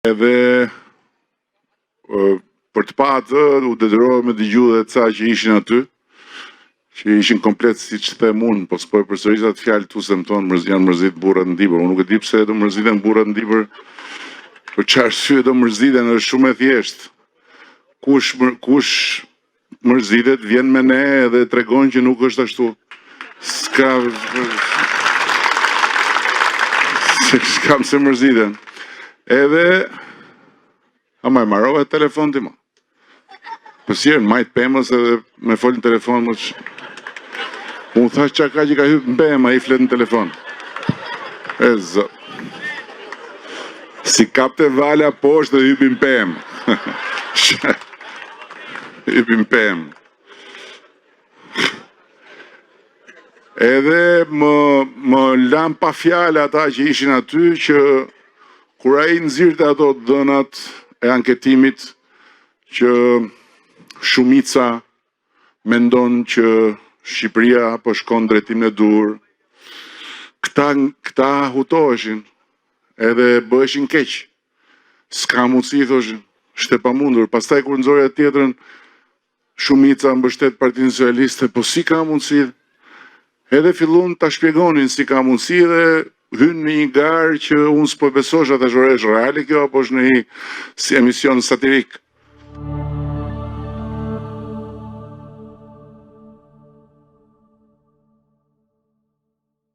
Edhe për të patë, u dedërova me dëgju dhe ca që ishin aty, që ishin komplet si që them unë, po s'po e përsërisat fjalë tu se më thonë janë mërzit burrat në dibër. Unë nuk e di pse do mërziten burrat në dibër, për çfarë arsye do mërziten, është shumë e thjeshtë. Kush mërzitet vjen me ne edhe tregon që nuk është ashtu. S'kam se mërziten. Edhe ama e marrova telefon ti ma. Pësjerën, majtë pëmës edhe me folë në telefon më që... Unë thash që ka hypë në pëmë, a i fletë në telefon. E zot. Si kapte vala poshtë dhe hypë në pëmë. Hypë në pëmë. Edhe më lam pa fjale ata që ishin aty që kur ai nxirrte ato dhënat e anketimit që shumica mendon që Shqipëria po shkon drejtim në dur, këta hutoheshin edhe bëheshin keq. S'ka mundësi, thoshin, është e pamundur. Pastaj kur nxorja tjetrën, shumica mbështet Partinë Socialiste, po si ka mundësi? Edhe fillon ta shpjegonin si ka mundësi dhe hynë në një garë që unë s'po besosha të është reali kjo, apo është në një si emision satirik.